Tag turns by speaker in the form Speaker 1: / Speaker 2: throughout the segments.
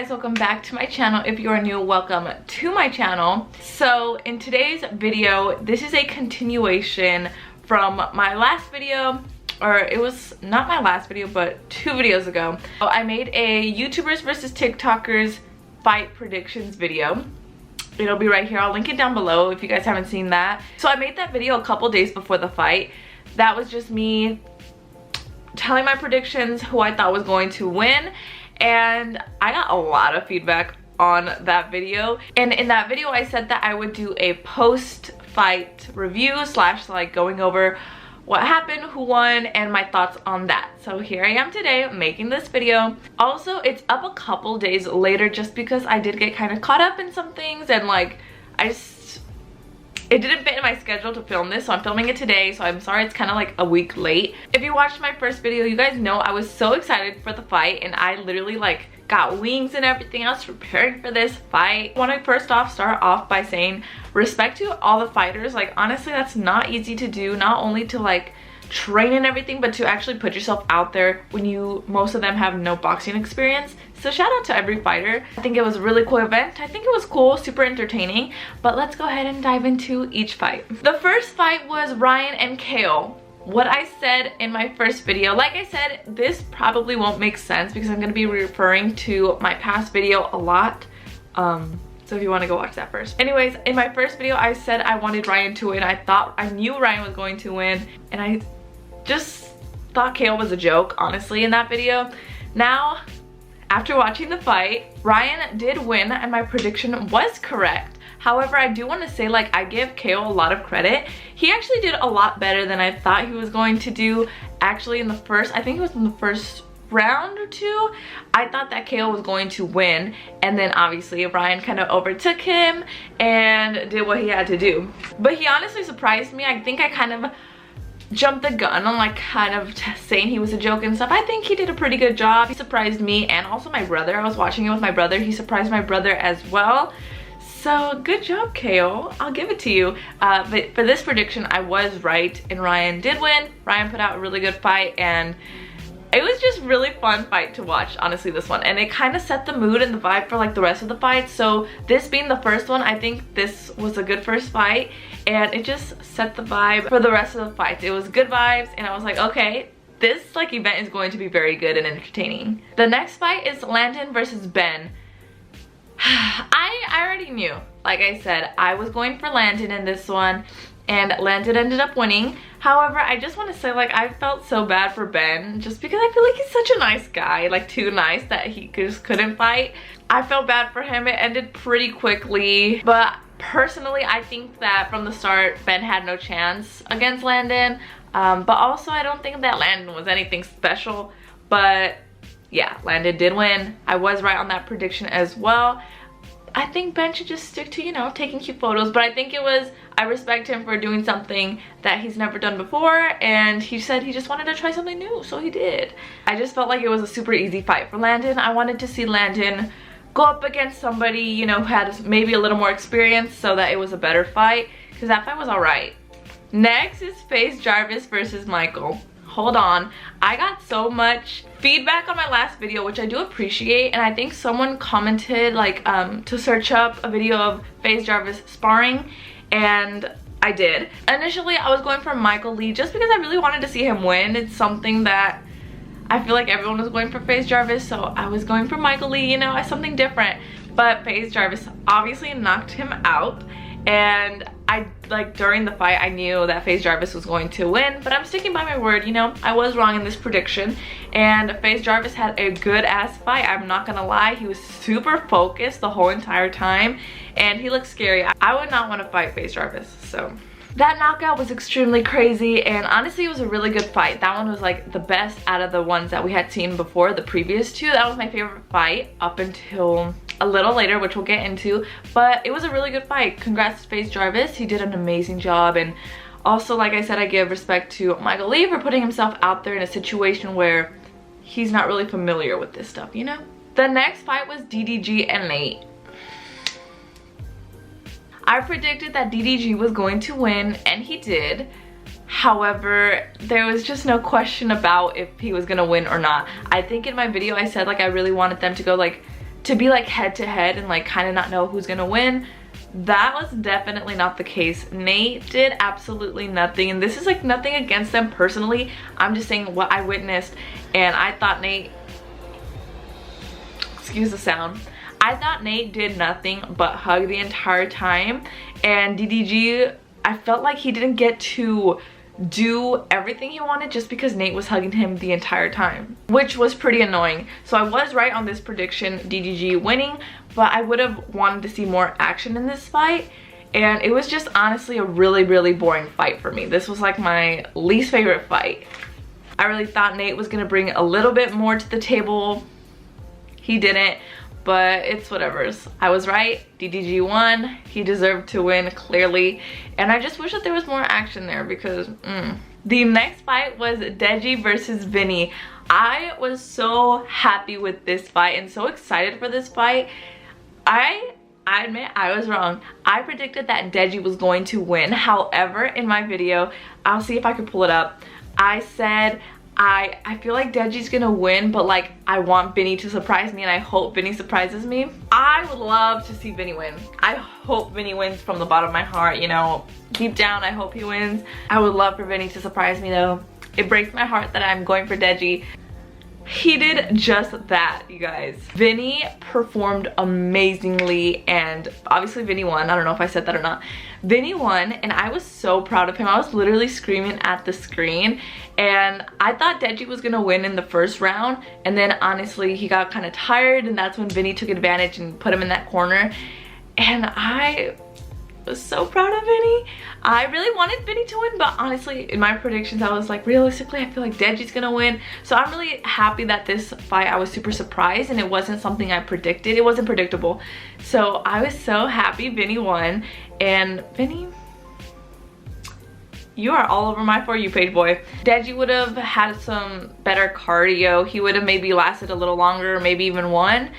Speaker 1: guys, welcome back to my channel. If you are new, welcome to my channel. So in today's video, this is a continuation from my last video, or it was not my last video, but 2 videos ago. I made a YouTubers versus TikTokers fight predictions video. It'll be right here. I'll link it down below if you guys haven't seen that. So I made that video a couple days before the fight. That was just me telling my predictions, who I thought was going to win, and I got a lot of feedback on that video. And in that video I said that I would do a post-fight review slash like going over what happened, who won, and my thoughts on that. So here I am today making this video. Also, it's up a couple days later just because I did get kind of caught up in some things, and like it didn't fit in my schedule to film this, so I'm filming it today. So I'm sorry it's kind of like a week late. If you watched my first video, you guys know I was so excited for the fight, and I literally like got wings and everything. I was preparing for this fight. I want to first off start off by saying respect to all the fighters. Like honestly, that's not easy to do, not only to like train and everything, but to actually put yourself out there when most of them have no boxing experience. So shout out to every fighter. I think it was a really cool event. I think it was cool, super entertaining. But let's go ahead and dive into each fight. The first fight was Ryan and Kale. What I said in my first video, like I said, this probably won't make sense because I'm going to be referring to my past video a lot. So if you want to go watch that first. Anyways, in my first video I said I wanted Ryan to win. I knew Ryan was going to win, and I just thought Kale was a joke, honestly, in that video. Now, after watching the fight, Ryan did win and my prediction was correct. However, I do want to say, like, I give Kale a lot of credit. He actually did a lot better than I thought he was going to do. Actually, in the first, I think it was in the first round or 2, I thought that Kale was going to win, and then obviously Ryan kind of overtook him and did what he had to do. But he honestly surprised me. I think I kind of jumped the gun on like kind of saying he was a joke and stuff. I think he did a pretty good job. He surprised me and also my brother. I was watching it with my brother. He surprised my brother as well. So good job, Kale. I'll give it to you. But for this prediction, I was right and Ryan did win. Ryan put out a really good fight, and it was just really fun fight to watch, honestly, this one. And it kind of set the mood and the vibe for like the rest of the fights. So this being the first one, I think this was a good first fight, and it just set the vibe for the rest of the fights. It was good vibes, and I was like, okay, this like event is going to be very good and entertaining. The next fight is Landon versus Ben. I already knew. Like I said, I was going for Landon in this one, and Landon ended up winning. However, I just want to say, like, I felt so bad for Ben just because I feel like he's such a nice guy, like too nice that he just couldn't fight. I felt bad for him. It ended pretty quickly, but personally I think that from the start Ben had no chance against Landon. But also I don't think that Landon was anything special. But yeah, Landon did win. I was right on that prediction as well. I think Ben should just stick to, you know, taking cute photos, but I think I respect him for doing something that he's never done before, and he said he just wanted to try something new, so he did. I just felt like it was a super easy fight for Landon. I wanted to see Landon go up against somebody, you know, who had maybe a little more experience so that it was a better fight, because that fight was alright. Next is FaZe Jarvis versus Michael. Hold on, I got so much feedback on my last video, which I do appreciate, and I think someone commented like to search up a video of FaZe Jarvis sparring, and I did. Initially I was going for Michael Lee just because I really wanted to see him win. It's something that I feel like everyone was going for FaZe Jarvis, so I was going for Michael Lee, you know, as something different. But FaZe Jarvis obviously knocked him out, and during the fight I knew that FaZe Jarvis was going to win, but I'm sticking by my word. You know, I was wrong in this prediction, and FaZe Jarvis had a good ass fight. I'm not gonna lie, he was super focused the whole entire time, and he looked scary. I would not want to fight FaZe Jarvis. So that knockout was extremely crazy, and honestly it was a really good fight. That one was like the best out of the ones that we had seen before, the previous 2. That was my favorite fight up until a little later, which we'll get into, but it was a really good fight. Congrats to FaZe Jarvis. He did an amazing job, and also, like I said, I give respect to Michael Lee for putting himself out there in a situation where he's not really familiar with this stuff, you know? The next fight was DDG and Nate. I predicted that DDG was going to win, and he did. However, there was just no question about if he was gonna win or not. I think in my video I said like I really wanted them to go like to be like head to head and like kind of not know who's gonna win. That was definitely not the case. Nate did absolutely nothing, and this is like nothing against them personally. I'm just saying what I witnessed, and I thought Nate, excuse the sound, I thought Nate did nothing but hug the entire time. And DDG, I felt like he didn't get to do everything he wanted just because Nate was hugging him the entire time, which was pretty annoying. So I was right on this prediction, DDG winning, but I would have wanted to see more action in this fight. And it was just honestly a really boring fight for me. This was like my least favorite fight. I really thought Nate was gonna bring a little bit more to the table. He didn't, but it's whatever's. I was right, DDG won. He deserved to win, clearly. And I just wish that there was more action there because, The next fight was Deji versus Vinnie. I was so happy with this fight and so excited for this fight. I admit I was wrong. I predicted that Deji was going to win. However, in my video, I'll see if I could pull it up, I said, I feel like Deji's gonna win, but like I want Vinnie to surprise me, and I hope Vinnie surprises me. I would love to see Vinnie win. I hope Vinnie wins from the bottom of my heart, you know. Deep down, I hope he wins. I would love for Vinnie to surprise me though. It breaks my heart that I'm going for Deji. He did just that, you guys. Vinnie performed amazingly, and obviously Vinnie won. I don't know if I said that or not. Vinnie won, and I was so proud of him. I was literally screaming at the screen, and I thought Deji was gonna win in the first round, and then honestly he got kind of tired, and that's when Vinnie took advantage and put him in that corner. And I was so proud of Vinnie. I really wanted Vinnie to win, but honestly in my predictions I was like, realistically I feel like Deji's gonna win. So I'm really happy that this fight, I was super surprised, and it wasn't something I predicted. It wasn't predictable. So I was so happy Vinnie won. And Vinnie, you are all over my For You page, boy. Deji would have had some better cardio. He would have maybe lasted a little longer, maybe even won.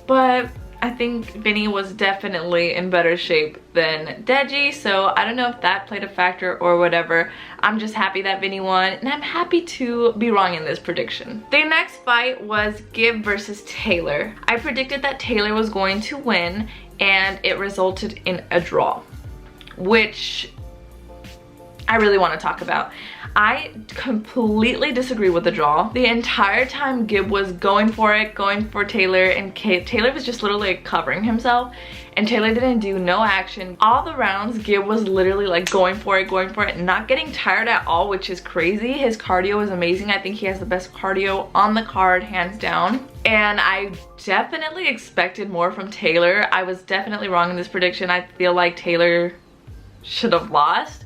Speaker 1: But I think Vinnie was definitely in better shape than Deji, so I don't know if that played a factor or whatever. I'm just happy that Vinnie won, and I'm happy to be wrong in this prediction. The next fight was Gib versus Taylor. I predicted that Taylor was going to win, and it resulted in a draw, which I really want to talk about. I completely disagree with the draw. The entire time Gib was going for it, going for Taylor, and Taylor was just literally like covering himself, and Taylor didn't do no action. All the rounds Gib was literally like going for it, not getting tired at all, which is crazy. His cardio is amazing. I think he has the best cardio on the card, hands down. And I definitely expected more from Taylor. I was definitely wrong in this prediction. I feel like Taylor should have lost.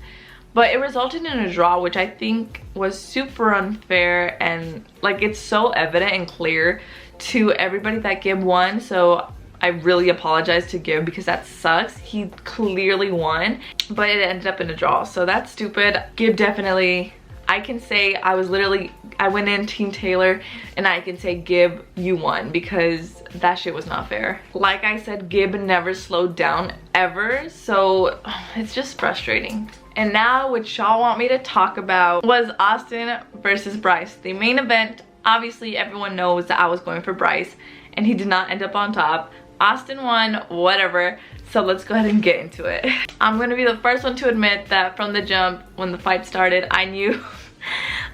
Speaker 1: But it resulted in a draw, which I think was super unfair, and like it's so evident and clear to everybody that Gib won. So I really apologize to Gib because that sucks. He clearly won, but it ended up in a draw. So that's stupid. Gib definitely, I can say I went in Team Taylor, and I can say Gib, you won, because that shit was not fair. Like I said, Gib never slowed down ever, so it's just frustrating. And now what y'all want me to talk about was Austin versus Bryce. The main event, obviously everyone knows that I was going for Bryce, and he did not end up on top. Austin won, whatever. So let's go ahead and get into it. I'm gonna be the first one to admit that from the jump, when the fight started, I knew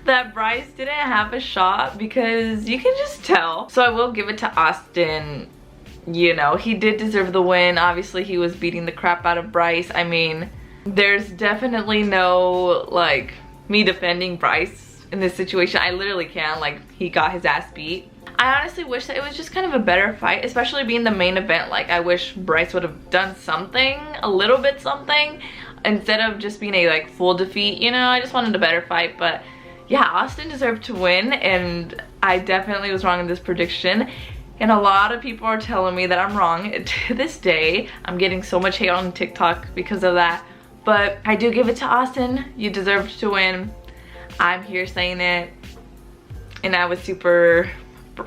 Speaker 1: that Bryce didn't have a shot, because you can just tell. So I will give it to Austin. You know, he did deserve the win. Obviously he was beating the crap out of Bryce. I mean, there's definitely no like me defending Bryce in this situation. I literally can't. Like, he got his ass beat. I honestly wish that it was just kind of a better fight, especially being the main event. Like, I wish Bryce would have done something, a little bit something, instead of just being a like full defeat, you know. I just wanted a better fight. But yeah, Austin deserved to win, and I definitely was wrong in this prediction. And a lot of people are telling me that I'm wrong. To this day, I'm getting so much hate on TikTok because of that. But I do give it to Austin. You deserved to win. I'm here saying it. And I was super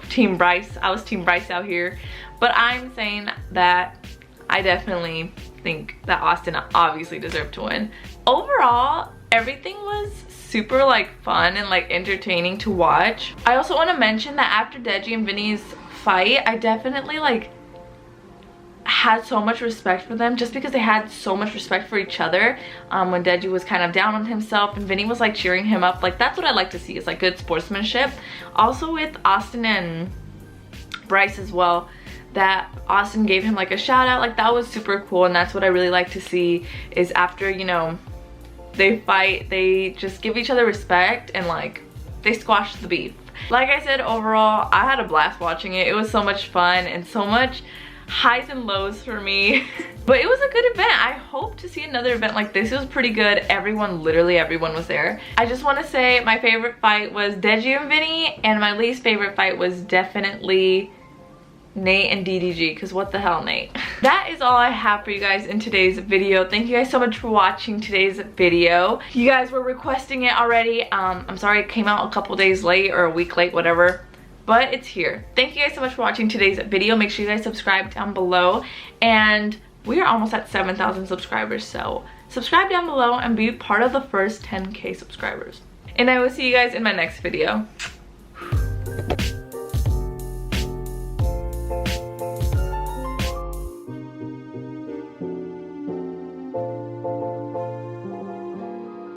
Speaker 1: Team Bryce. I was Team Bryce out here. But I'm saying that I definitely think that Austin obviously deserved to win. Overall, everything was super like fun and like entertaining to watch. I also want to mention that after Deji and Vinnie's fight, I definitely like had so much respect for them, just because they had so much respect for each other. When Deji was kind of down on himself and Vinnie was like cheering him up, like that's what I like to see, is like good sportsmanship. Also with Austin and Bryce as well, that Austin gave him like a shout out, like that was super cool. And that's what I really like to see, is after, you know, they fight, they just give each other respect and like they squash the beef. Like I said, overall I had a blast watching it. It was so much fun and so much highs and lows for me. But it was a good event. I hope to see another event like this. It was pretty good. Everyone, literally everyone was there. I just want to say my favorite fight was Deji and Vinnie, and my least favorite fight was definitely Nate and DDG, because what the hell, Nate. That is all I have for you guys in today's video. Thank you guys so much for watching today's video. You guys were requesting it already. I'm sorry it came out a couple days late or a week late, whatever, but it's here. Thank you guys so much for watching today's video. Make sure you guys subscribe down below, and we are almost at 7,000 subscribers, so subscribe down below and be part of the first 10K subscribers. And I will see you guys in my next video.